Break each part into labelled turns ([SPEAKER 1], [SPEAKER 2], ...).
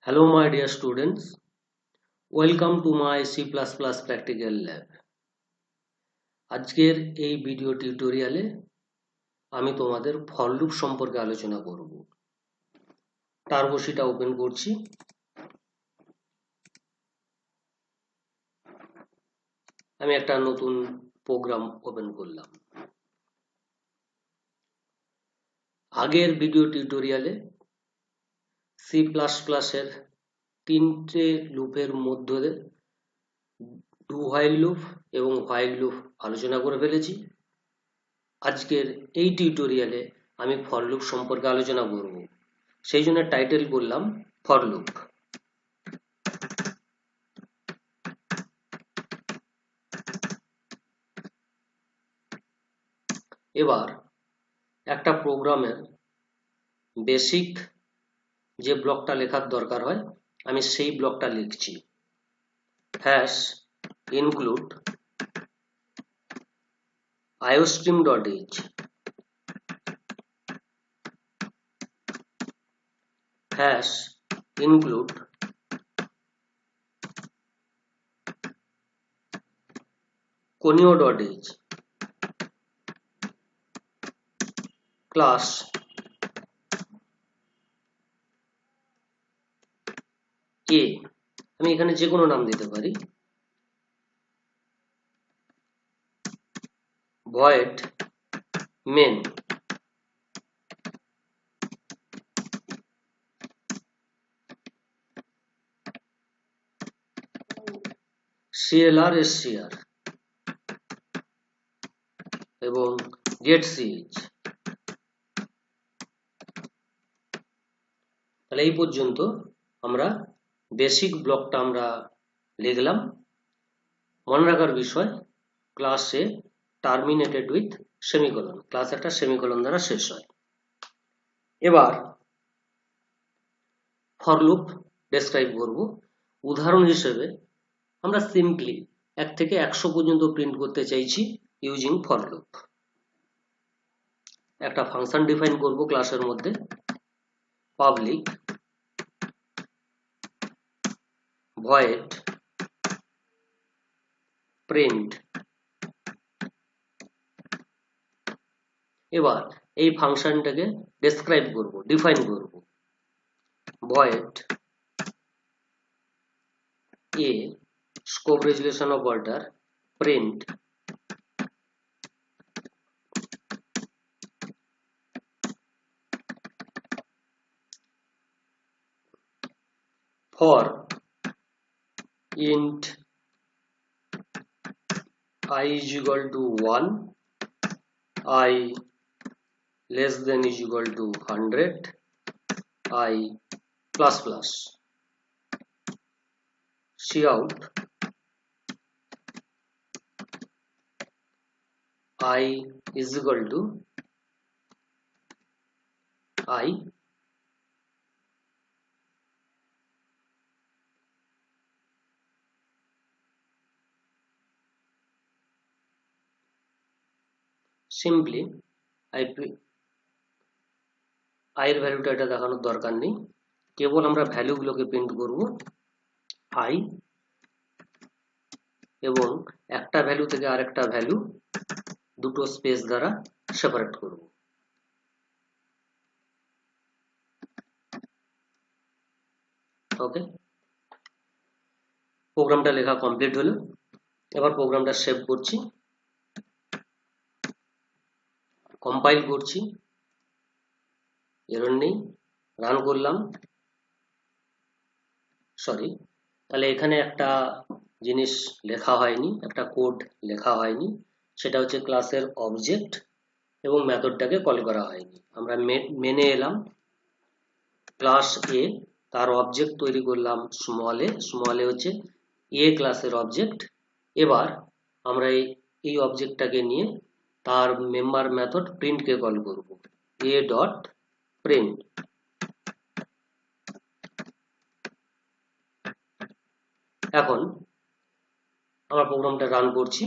[SPEAKER 1] Hello my dear students, welcome to my C++ practical lab. আজকের এই video টিউটোরিয়ালে আমি তোমাদের ফর লুপ সম্পর্কে আলোচনা করব। টার্বো শিটটা ওপেন করছি। আমি একটা নতুন প্রোগ্রাম ওপেন করলাম। আগের ভিডিও টিউটোরিয়ালে C++ এর তিনটে লুপের মধ্যে ডু হোয়াইল লুপ এবং হোয়াইল লুপ আলোচনা করে ফেলেছি। আজকের এই টিউটোরিয়ালে আমি ফর লুপ সম্পর্কে আলোচনা করব। সেই জন্য টাইটেল করলাম ফর লুপ। এবার একটা প্রোগ্রামের বেসিক যে ব্লকটা লেখার দরকার হয় আমি সেই ব্লকটা লিখছি। Hash include iostream.h hash include conio.h class a আমি এখানে যে কোনো নাম দিতে পারি। void main clr scr এবং get ch। তাহলে এই পর্যন্ত আমরা বেসিক ব্লকটা আমরা লিখলাম। মনে রাখার বিষয়, ক্লাসে টার্মিনেটেড উইথ সেমিকোলন, ক্লাস একটা সেমিকোলন দ্বারা শেষ হয়। এবার ফর লুপ ডেসক্রাইব করব। উদাহরণ হিসেবে আমরা সিম্পলি 1 থেকে 100 পর্যন্ত প্রিন্ট করতে চাইছি ইউজিং ফর লুপ। একটা ফাংশন ডিফাইন করব ক্লাসের মধ্যে, পাবলিক void print। এবার এই ফাংশনটাকে ডেসক্রাইব করব, ডিফাইন করব। void a scope resolution of order print for int I is equal to 1, I less than is equal to 100, I plus plus cout I is equal to I simply I এর ভ্যালুটা এটা দেখানোর দরকার নেই, কেবল আমরা ভ্যালুগুলোকে print করব I এবং একটা ভ্যালু থেকে আরেকটা ভ্যালু দুটো স্পেস দ্বারা সেপারেট করব। ওকে, প্রোগ্রামটা লেখা কমপ্লিট হলো। এবার প্রোগ্রামটা সেভ করছি, কম্পাইল করছি, এরর নেই, রান করলাম। সরি, তাহলে এখানে একটা জিনিস লেখা হয়নি, একটা কোড লেখা হয়নি, সেটা হচ্ছে ক্লাসের অবজেক্ট এবং মেথডটাকে কল করা হয়নি। আমরা মেনে এলাম, ক্লাস এ, তার অবজেক্ট তৈরি করলাম স্মল এ, স্মল এ হচ্ছে এ ক্লাসের অবজেক্ট। এবার আমরা এই অবজেক্টটাকে নিয়ে তার মেম্বার মেথড প্রিন্টকে কল করব, এ ডট প্রিন্ট। এখন আমরা প্রোগ্রামটা রান করছি।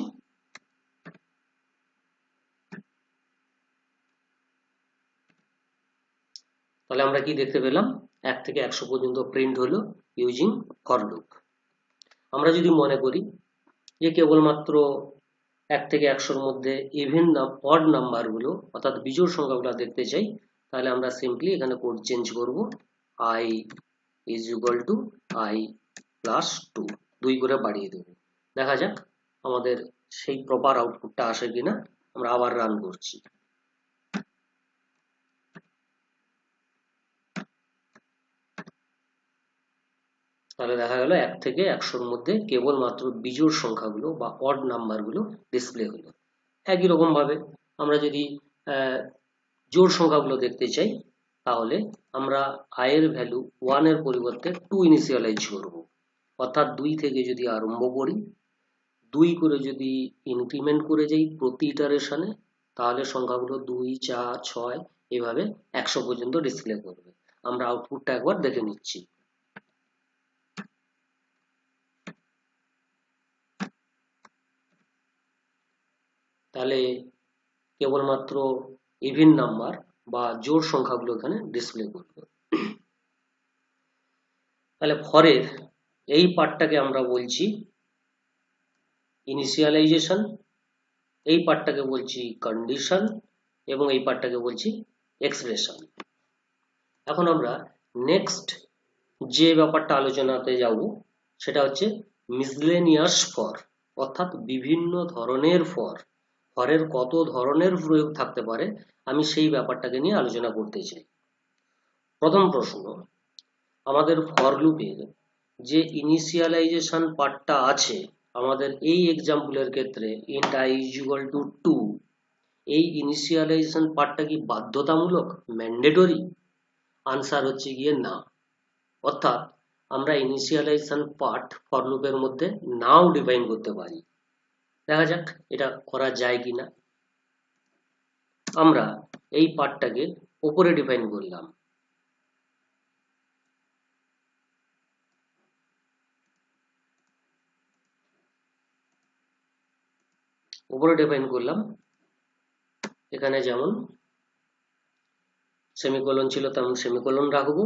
[SPEAKER 1] তাহলে আমরা কি দেখতে পেলাম, 1 থেকে 100 পর্যন্ত প্রিন্ট হলো ইউজিং ফর লুপ। আমরা যদি মনে করি যে কেবলমাত্র 1 থেকে 100-র মধ্যে ইভেন অড নাম্বারগুলো অর্থাৎ বিজোড় সংখ্যাগুলো দেখতে চাই, তাহলে আমরা সিম্পলি এখানে কোড চেঞ্জ করব, i is equal to i plus 2, 2 করে বাড়িয়ে দেব। দেখা যাক আমাদের সেই প্রপার আউটপুটটা আসে কিনা। আমরা আবার রান করছি। তাহলে দেখা গেল 1 থেকে 100-র মধ্যে কেবলমাত্র বিজোড় সংখ্যাগুলো বা অড নাম্বারগুলো ডিসপ্লে হলো। একই রকম ভাবে আমরা যদি জোড় সংখ্যাগুলো দেখতে চাই, তাহলে আমরা i এর ভ্যালু 1 এর পরিবর্তে 2 ইনিশিয়ালাইজ করব। অর্থাৎ 2 থেকে যদি আরম্ভ করি, 2 করে যদি ইনক্রিমেন্ট করে যাই প্রতি ইটারেশনে, তাহলে সংখ্যাগুলো 2, 4, 6 এভাবে 100 পর্যন্ত ডিসপ্লে করবে। আমরা আউটপুটটা একবার দেখে নিচ্ছি। তাহলে কেবলমাত্র ইভেন নাম্বার বা জোড় সংখ্যাগুলো এখানে ডিসপ্লে করবে। তাহলে ফরের এই পার্টটাকে আমরা বলছি ইনিশিয়ালাইজেশন, এই পার্টটাকে বলছি কন্ডিশন এবং এই পার্টটাকে বলছি এক্সপ্রেশন। এখন আমরা নেক্সট যে ব্যাপারটা আলোচনাতে যাব সেটা হচ্ছে মিসলেনিয়াস ফর, অর্থাৎ বিভিন্ন ধরনের ফর। ফরের কত ধরনের প্রয়োগ থাকতে পারে আমি সেই ব্যাপারটাকে নিয়ে আলোচনা করতে চাই। প্রথম প্রশ্ন, আমাদের ফর লুপের যে ইনিশিয়ালাইজেশন পার্টটা আছে আমাদের এই এক্সাম্পলের ক্ষেত্রে int i is equal to 2, এই ইনিশিয়ালাইজেশন পার্টটা কি বাধ্যতামূলক, ম্যান্ডেটরি? আনসার হচ্ছে গিয়ে না। অর্থাৎ আমরা ইনিশিয়ালাইজেশন পার্ট ফর লুপের মধ্যে নাও ডিফাইন করতে পারি। দেখা যাক এটা করা যায় কিনা। আমরা এই পার্টটাকে উপরে ডিফাইন করলাম, এখানে যেমন সেমিকোলন ছিল তেমন সেমিকোলন রাখবো,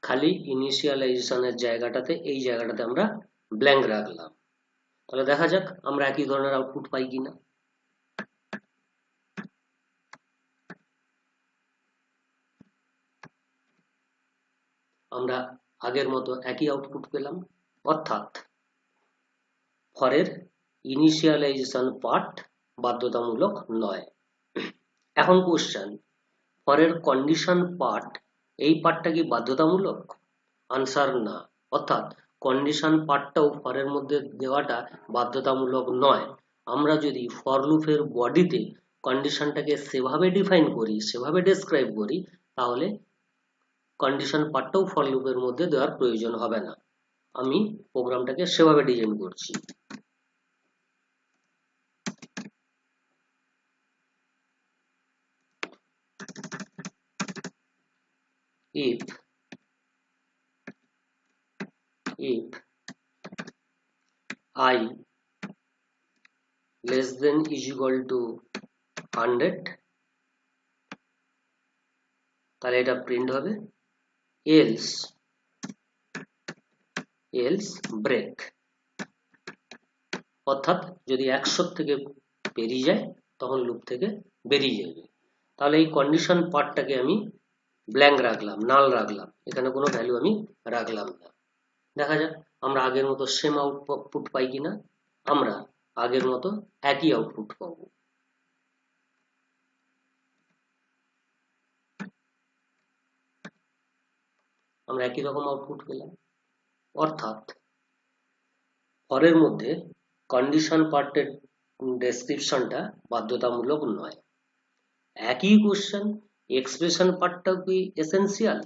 [SPEAKER 1] খালি ইনিশিয়ালাইজেশনের জায়গাটাতে এই জায়গাটাতে আমরা ব্ল্যাঙ্ক রাখলাম। তাহলে দেখা যাক আমরা একই ধরনের আউটপুট পাই কিনা। আমরা আগের মতো একই আউটপুট পেলাম, অর্থাৎ ফরের ইনিশিয়ালাইজেশন পার্ট বাধ্যতামূলক নয়। এখন কোশ্চেন, ফরের কন্ডিশন পার্ট, এই পার্টটা কি বাধ্যতামূলক? আনসার না। অর্থাৎ কন্ডিশন পার্টটাও ফরের মধ্যে দেওয়াটা বাধ্যতামূলক নয়। আমরা যদি ফর লুপের বডিতে কন্ডিশনটাকে সেভাবে ডিফাইন করি, সেভাবে ডেসক্রাইব করি, তাহলে কন্ডিশন পার্টটাও ফর লুপের মধ্যে দেওয়ার প্রয়োজন হবে না। আমি প্রোগ্রামটাকে সেভাবে ডিজাইন করছি। if I less than is equal to 100, তাহলে এটা প্রিন্ট হবে else break, অর্থাৎ যদি 100 থেকে বেরিয়ে যায় তখন লুপ থেকে বেরিয়ে যাবে। তাহলে এই কন্ডিশন পার্টটাকে আমি ব্ল্যাঙ্ক রাখলাম, নাল রাখলাম, এখানে কোনো ভ্যালু আমি রাখলাম না। দেখা যাক আমরা আগের মতো সেম আউটপুট পাই কিনা। আমরা আগের মতো একই আউটপুট পাবো। আমরা একই রকম আউটপুট পেলাম, অর্থাৎ ফরের মধ্যে কন্ডিশন পার্টের ডেসক্রিপশনটা বাধ্যতামূলক নয়। একই কোশ্চেন, এক্সপ্রেশন পার্টটাও কি এসেনশিয়াল?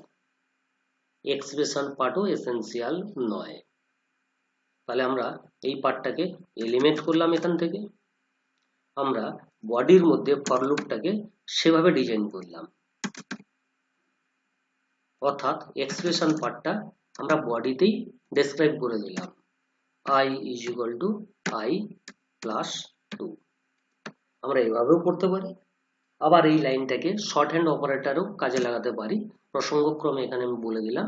[SPEAKER 1] এক্সপ্রেশন পার্টও এসেনশিয়াল নয়। তাহলে আমরা এই পার্টটাকে এলিমিনেট করলাম এখান থেকে। আমরা বডির মধ্যে ফর লুপটাকে সেভাবে ডিজাইন করলাম, অর্থাৎ এক্সপ্রেশন পার্টটা আমরা বডিতেই ডেসক্রাইব করে দিলাম, i is equal to i plus 2। আমরা এভাবেও করতে পারি, আবার এই লাইনটাকে শর্ট হ্যান্ড অপারেটরও কাজে লাগাতে পারি। প্রসঙ্গক্রমে এখানে আমি বলে দিলাম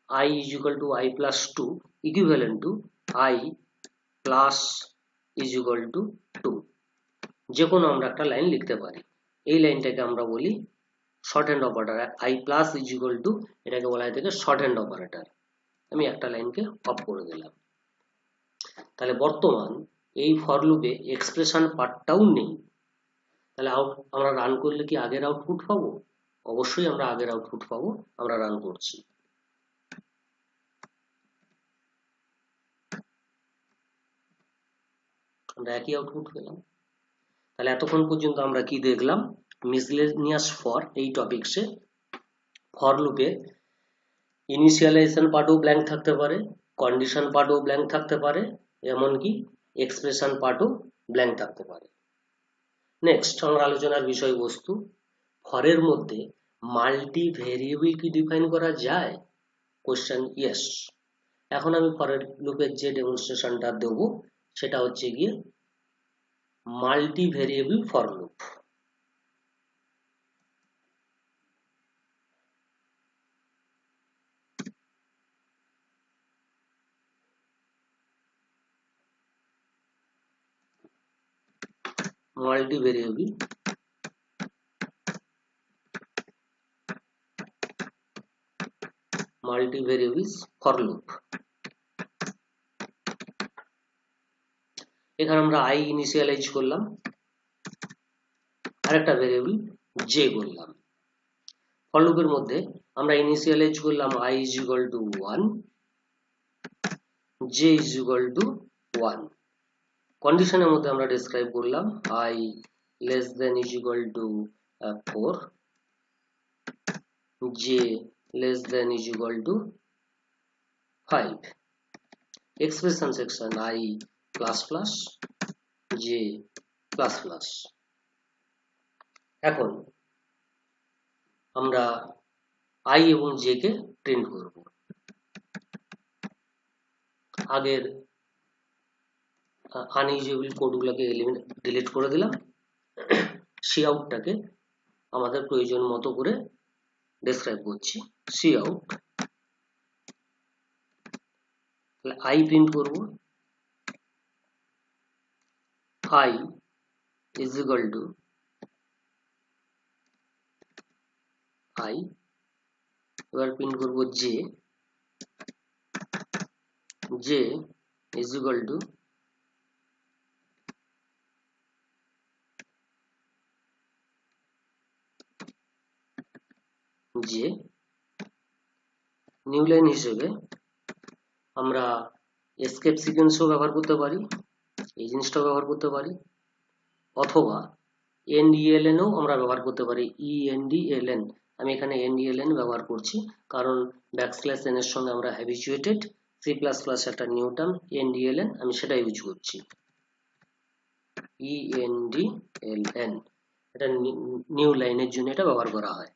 [SPEAKER 1] I is equal to I plus 2 equivalent to I plus is equal to 2 যে কোনো আমরা একটা লাইন লিখতে পারি। এই লাইনটাকে আমরা বলি short hand operator. I plus is equal to এটাকে বলা হয় থেকে শর্ট হ্যান্ড অপারেটর। আমি একটা লাইনকে অফ করে দিলাম। তাহলে বর্তমান এই ফর লুপে এক্সপ্রেশন পার্টটাও নেই। তাহলে আমরা রান করলে কি আগের আউটপুট পাবো? অবশ্যই আমরা আগের আউটপুট পাবো। আমরা রান করছি। আমরা একই আউটপুট পেলাম। তাহলে এতক্ষণ পর্যন্ত আমরা কি দেখলাম? মিসলেনিয়াস ফর এই টপিকসে ফর লুপে ইনিশিয়ালাইজেশন পার্টও ব্ল্যাঙ্ক থাকতে পারে, কন্ডিশন পার্টও ব্ল্যাঙ্ক থাকতে পারে, এমনকি এক্সপ্রেশন পার্টও ব্ল্যাঙ্ক থাকতে পারে। নেক্সট আমার আলোচনার বিষয়বস্তু, ফরের মধ্যে মাল্টি ভেরিয়েবল কি ডিফাইন করা যায়? Question yes. এখন আমি ফরের লুপের যে ডেমনস্ট্রেশনটা দেব সেটা হচ্ছে গিয়ে multi variable for loop. multivariable for loop। এখানে আমরা I ইনিশিয়ালাইজ করলাম, আরেকটা ভেরিয়েবল j করলাম। ফর লুপের মধ্যে আমরা ইনিশিয়ালাইজ করলাম I is equal to 1, j is equal to 1। কন্ডিশনের মধ্যে আমরা ডেসক্রাইব করলাম I less than is equal to 4, j less than is equal to 5। Expression section I plus plus, j plus plus. এখন আমরা I এবং j কে print করব। আগের unusable কোডগুলোকে delete করে দিলাম। সি আউটটাকে আমাদের প্রয়োজন মতো করে ডেসক্রাইব করছি। সি আউট I প্রিন্ট করব, I is equal to I, এবার প্রিন্ট করব j, j is equal to j। New line হিসেবে আমরা এসকেপ সিকোয়েন্সও ব্যবহার করতে পারি, এই জিনিসটাও ব্যবহার করতে পারি, অথবা NDLN ও আমরা ব্যবহার করতে পারি। ENDLN, আমি এখানে NDLN ব্যবহার করছি কারণ ব্যাকস্ল্যাশ n এর সঙ্গে আমরা হ্যাবিচুয়েটেড। সি প্লাস প্লাস একটা নিউ টার্ম NDLN, আমি সেটা ইউজ করছি। ENDLN এটা নিউ লাইনের জন্য এটা ব্যবহার করা হয়।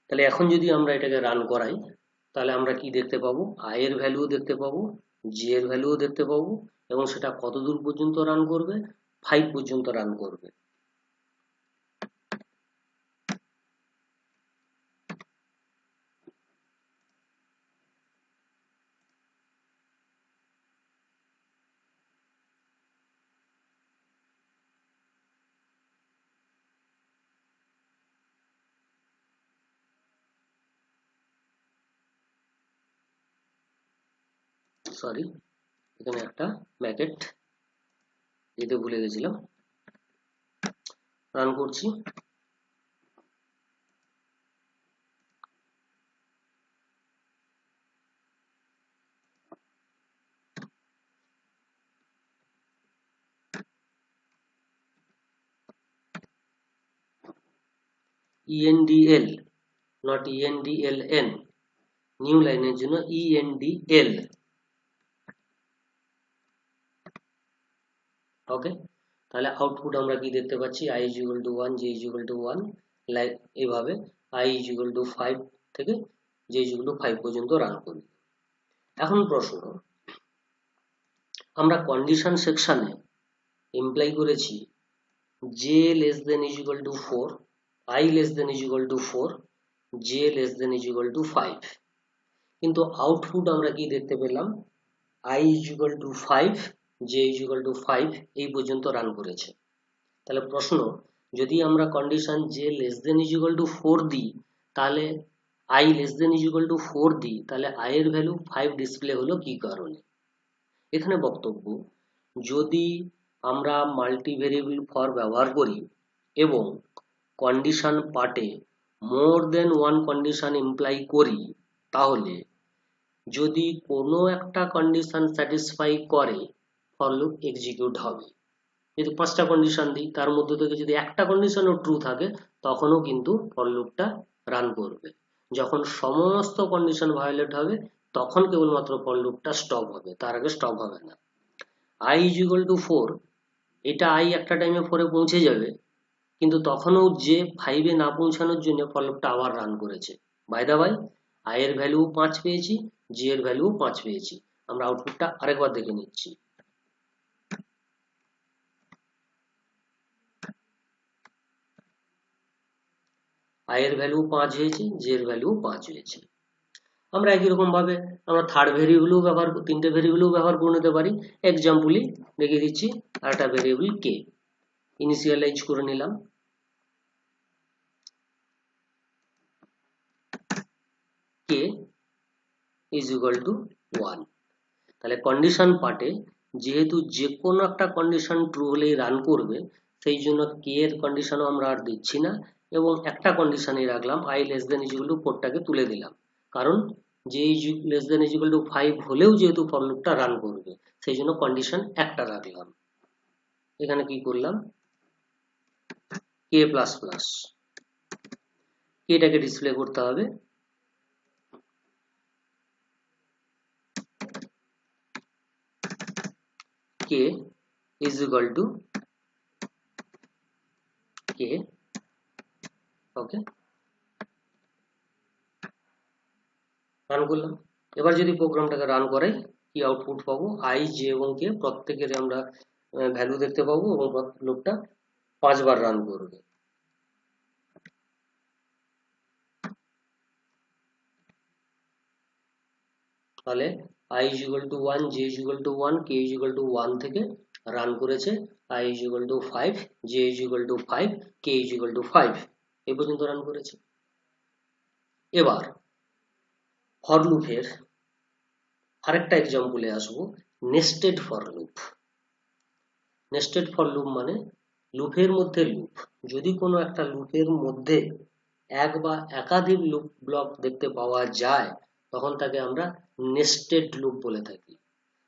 [SPEAKER 1] তাহলে এখন যদি আমরা এটাকে রান করাই তাহলে আমরা কি দেখতে পাবো? I এর ভ্যালুও দেখতে পাবো, j এর ভ্যালুও দেখতে পাবো, এবং সেটা কত দূর পর্যন্ত রান করবে? 5 পর্যন্ত রান করবে। সরি, এখানে একটা ম্যাকেট দিতে ভুলে গেছিলাম। রান করছি। ENDL নট ENDLN, নিউ লাইনের জন্য ENDL। ওকে, তাহলে আউটপুট আমরা কি দেখতে পাচ্ছি? I is equal to 1, j is equal to 1, like এইভাবে I is equal to 5 থেকে j is equal to 5 পর্যন্ত রান করি। এখন প্রশ্ন, আমরা কন্ডিশন সেকশনে ইমপ্লাই করেছি j less than is equal to 4, I less than is equal to 4, j less than is equal to 5। কিন্তু আউটপুট আমরা কি দেখতে পেলাম, i = 5, j = 5 এই পর্যন্ত রান করেছে। তাহলে প্রশ্ন, যদি আমরা কন্ডিশন j <= 4 দিই, তাহলে i <= 4 দিই, তাহলে i এর ভ্যালু 5 ডিসপ্লে হলো কি কারণে? এখানে বক্তব্য, যদি আমরা মাল্টিভেরিয়েবল ফর ব্যবহার করি এবং কন্ডিশন পার্টে মোর দেন ওয়ান কন্ডিশন ইমপ্লাই করি, তাহলে যদি কোনো একটা কন্ডিশন স্যাটিসফাই করে ফর লুপ এক্সিকিউট হবে। যদি 5টা কন্ডিশন দিই, তার মধ্যে থেকে যদি একটা কন্ডিশনও ট্রু থাকে, তখনও কিন্তু ফর লুপটা রান করবে। যখন সমস্ত কন্ডিশন ভায়োলেট হবে, তখন কেবলমাত্র ফর লুপটা স্টপ হবে, তার আগে স্টপ হবে না। i = 4, এটা i একটা টাইমে 4-এ পৌঁছে যাবে, কিন্তু তখনও যে 5-এ না পৌঁছানোর জন্য ফর লুপটা আবার রান করেছে। বাই দা বাই, i এর ভ্যালু 5 পেয়েছি, j এর ভ্যালু 5 পেয়েছি। আমরা আউটপুটটা আরেকবার দেখে নিচ্ছি। i এর ভ্যালু 5 হয়েছে, j এর ভ্যালু 5 হয়েছে। আমরা একই রকম ভাবে আমরা থার্ড ভেরিয়েবলও ব্যবহার, তিনটে ভেরিয়েবলও ব্যবহার করে নিতে পারি। এক্সাম্পলই দেখিয়ে দিচ্ছি। আর একটা ভেরিয়েবল k ইনিশিয়ালাইজ করে নিলাম। k = 1। তাহলে কন্ডিশন পার্টে যেহেতু যে কোনো একটা কন্ডিশন ট্রু হলেই রান করবে, সেই জন্য k এর কন্ডিশনও আমরা আর দিচ্ছি না, এবং একটা কন্ডিশনই রাখলাম, i <= 4টাকে তুলে দিলাম। কারণ j <= 5 হলেও যেহেতু ফর লুপটা রান করবে, সেই জন্য কন্ডিশন একটা রাখলাম। এখানে কি করলাম, k++, এটাকে ডিসপ্লে করতে হবে k = k। ওকে, রান করলাম। এবার যদি প্রোগ্রামটাকে রান করাই, কি আউটপুট পাবো, i, j এবং k প্রত্যেকের আমরা ভ্যালু দেখতে পাবো, এবং লুপটা 5 বার রান করবে। তাহলে i = 1, j = 1, k = 1 থেকে রান করেছে i = 5, j = 5, k = 5 এই পর্যন্ত রান করেছে। এবার ফর লুপের আরেকটা এক্সাম্পলে আসবো, nested for loop. Nested for loop মানে লুপের মধ্যে লুপ। যদি কোনো একটা লুপের মধ্যে এক বা একাধিক লুপ ব্লক দেখতে পাওয়া যায়, তখন তাকে আমরা নেস্টেড লুপ বলে থাকি।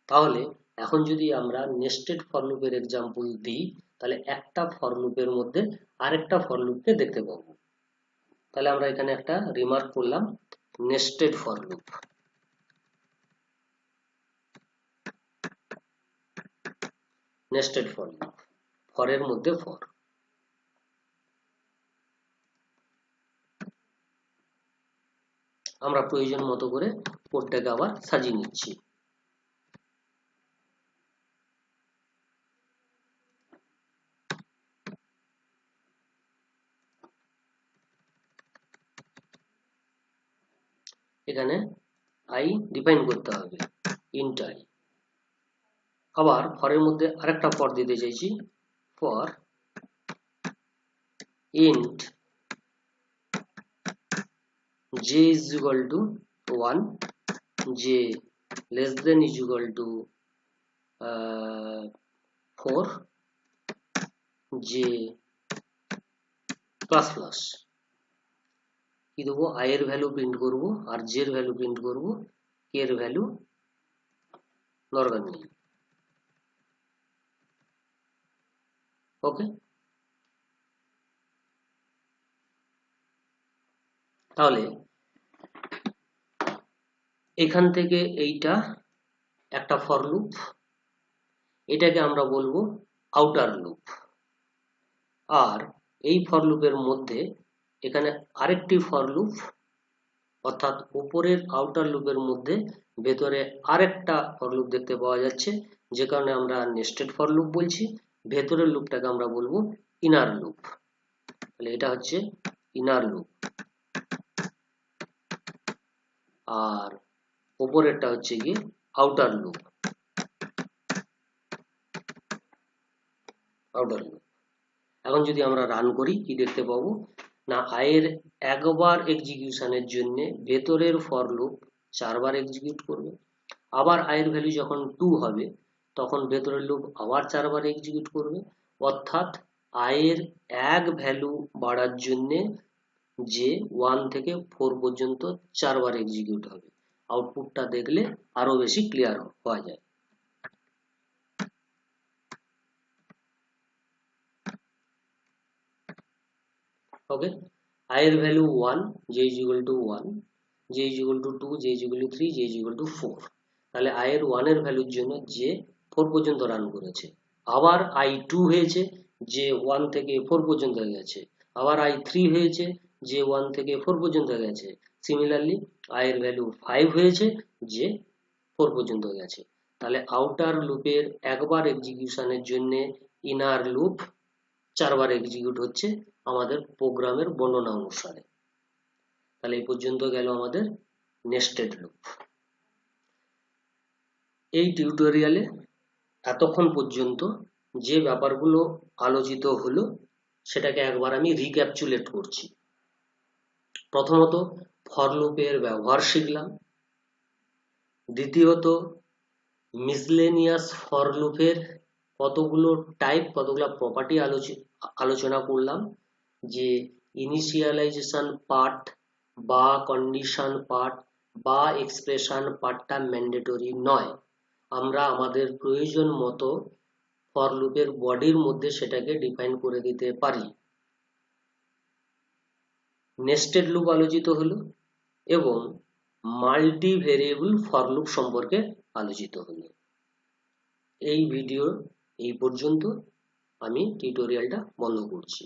[SPEAKER 1] তাহলে এখন যদি আমরা নেস্টেড ফর লুপের এক্সাম্পল দিই, তাহলে একটা ফর লুপের মধ্যে আরেকটা ফর লুপকে দেখতে পাবো। তাহলে আমরা এখানে একটা রিমার্ক করলাম, nested for loop. Nested for loop, ফরের মধ্যে ফর। আমরা প্রয়োজন মতো করে কোডটাকে আবার সাজিয়ে নিচ্ছি। এখানে i ডিফাইন করতে হবে, ইন্ট i। আবার ফরের মধ্যে আরেকটা ফর দিতে চাইছি, for int j = 1, j <= 4, j++। কি দেবো, i এর ভ্যালু প্রিন্ট করব, আর j এর ভ্যালু প্রিন্ট করব, k এর ভ্যালু নরমালি। ওকে, তাহলে এখান থেকে এইটা একটা ফর লুপ, এটাকে আমরা বলবো আউটার লুপ। আর এই ফর লুপের মধ্যে এখানে আরেকটি ফর লুপ, অর্থাৎ উপরের আউটার লুপের মধ্যে ভেতরে আরেকটা ফর লুপ দেখতে পাওয়া যাচ্ছে, যে কারণে আমরা নেস্টেড ফর লুপ বলছি। ভেতরের লুপটাকে আমরা বলবো ইনার লুপ। তাহলে এটা হচ্ছে ইনার লুপ। আর ওপরেরটা হচ্ছে গিয়ে আউটার লুপ। এখন যদি আমরা রান করি কি দেখতে পাবো না, আয়ের একবার এক্সিকিউশনের জন্য ভেতরের ফর লুপ 4 বার এক্সিকিউট করবে। আবার আয়ের ভ্যালু যখন 2 হবে তখন ভেতরের লুপ আবার 4 বার এক্সিকিউট করবে। অর্থাৎ আয়ের এক ভ্যালু বাড়ার জন্য যে 1 থেকে 4 পর্যন্ত 4 বার এক্সিকিউট হবে। আউটপুটটা দেখলে আরো বেশি ক্লিয়ার হওয়া যায়। ওকে, আয়ের value 1, j is equal to 1, j is equal to 2, j is equal to 3, j is equal to 4। তাহলে আয়ের 1 এর ভ্যালুর জন্য যে 4 পর্যন্ত রান করেছে। আবার i2 হয়েছে যে 1 থেকে 4 পর্যন্ত গেছে। আবার i3 হয়েছে যে 1 থেকে 4 পর্যন্ত গেছে। সিমিলারলি আয়ের ভ্যালু 5 হয়েছে যে 4 পর্যন্ত গেছে। তাহলে আউটার লুপের একবার এক্সিকিউশনের জন্য ইনার লুপ 4 বার এক্সিকিউট হচ্ছে আমাদের প্রোগ্রামের বর্ণনা অনুসারে। তাহলে এই পর্যন্ত গেল আমাদের নেস্টেড লুপ। এই টিউটোরিয়ালে এতক্ষণ পর্যন্ত যে ব্যাপারগুলো আলোচিত হলো সেটাকে একবার আমি রিক্যাপচুলেট করছি। প্রথমত ফর লুপের ব্যবহার শিখলাম। দ্বিতীয়ত মিসলেনিয়াস ফর লুপের কতগুলো টাইপ, কতগুলো প্রপার্টি আলোচনা করলাম। যে ইনিশিয়ালাইজেশন পার্ট বা কন্ডিশন পার্ট বা এক্সপ্রেশন পার্টটা ম্যান্ডেটরি নয়, আমরা আমাদের প্রয়োজন মতো ফর লুপের বডির মধ্যে সেটাকে ডিফাইন করে দিতে পারি। নেস্টেড লুপ আলোচিত হলো এবং মাল্টি ভেরিয়েবল ফর লুপ সম্পর্কে আলোচিত হলো। এই ভিডিও এই পর্যন্ত, আমি টিউটোরিয়ালটা বন্ধ করছি।